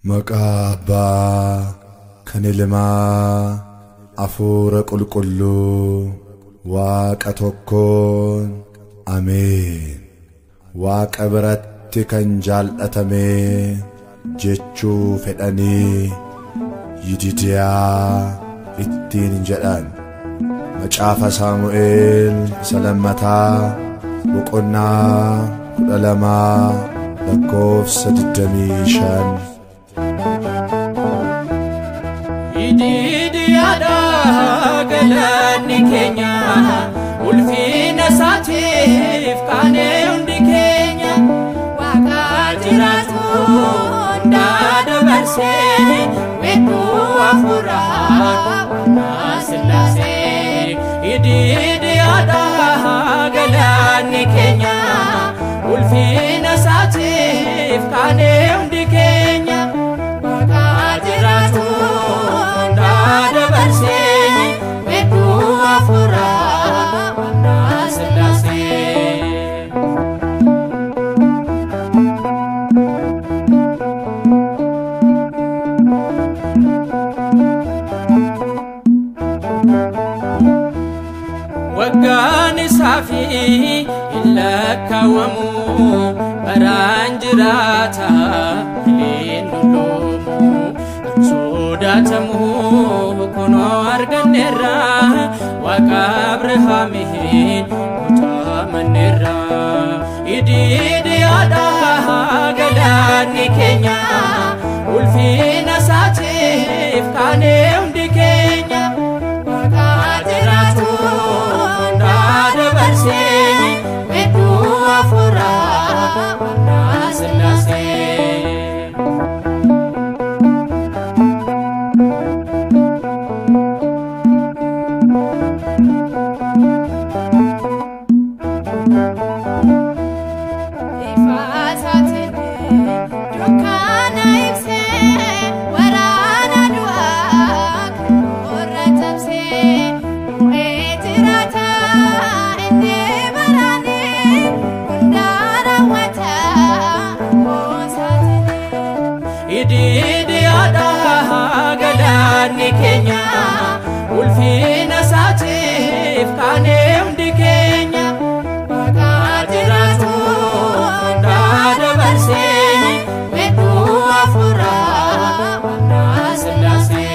Maqaba kanilma afura qulqullu waaqa tokkoon ameen. Waaqa biratti kan jaallatame jechuu fedhanii yididiyaa ittiin jedhan. Macaafa Saamu'eel isa lammataa boqonnaa 12 lakkoofsa 25. Yididiyaadha galaanni keenya ulfina isaatiif qaanee hundi keenya Waaqa jiraatu hundaa dabarsee weedduu hafuuraa Waaqaa Sillaasee. Yididiyaadha galaanni keenya ulfina isaatiif qaanee hundi keenya Waaqa jiraatu hundaa dabarsee weedduu hafuuraa Waaqaa Sillaasee. Waggaan isaafi illakkawamu baraan jiraata hin dulloomu sodaatamu kunoo arganneerra Waaqa Abrahaamiin mutaamanneerra. Yididiyaadha galaanni keenya ulfina isaatiif qaanee hundi keenya Waaqa jiraatu hundaa dabarsee weedduu hafuuraa Waaqaa Sillaasee. Yididiyaadha galaanni keenya ulfina isaatiif qaanee hundi keenya Waaqa jiraatu hundaa dabarsee weedduu hafuuraa Waaqaa Sillaasee.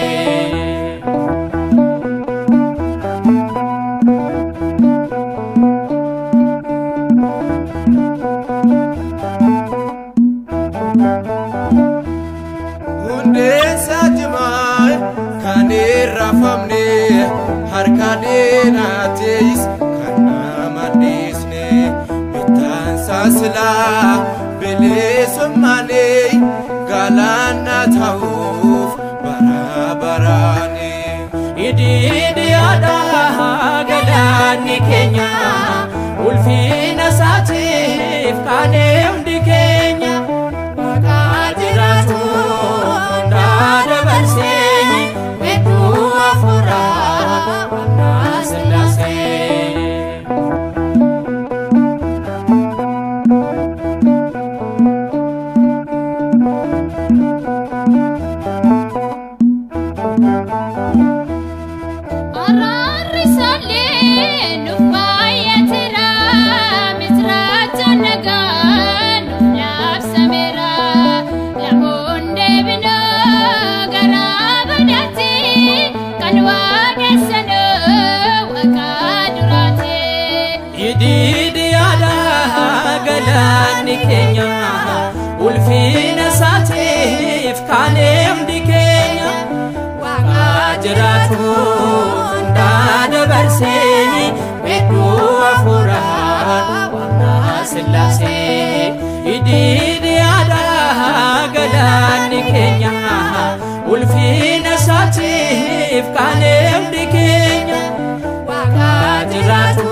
Hundeessaatimaa kan irraafamne harka deenaatees kan nama dhiisne bittaansaa silaa bilisummaanii galaana ta'uuf bara baraani. Yididiyaadha galaanni keenya ulfina isaatiif qaanee hundi keenya Waaqa jiraatu hundaa dabarsee weedduu hafuuraa Waaqaa Sillaasee. Araarri isaallee nuuf baay'ateera misiraacha nagaa nuuf labsameera lafoon deebinoo garaa badaatti kan waaqessanoo Waaqa duraati. Yididiyaadha galaanni keenya ulfina isaatiif qaanee hundi keenya Waaqa jiraatu hundaa dabarsee weedduu hafuuraa Waaqaa Sillaasee. Yididiyaadha galaanni keenya ulfina isaatiif qaanee hundi keenya Waaqa jiraatu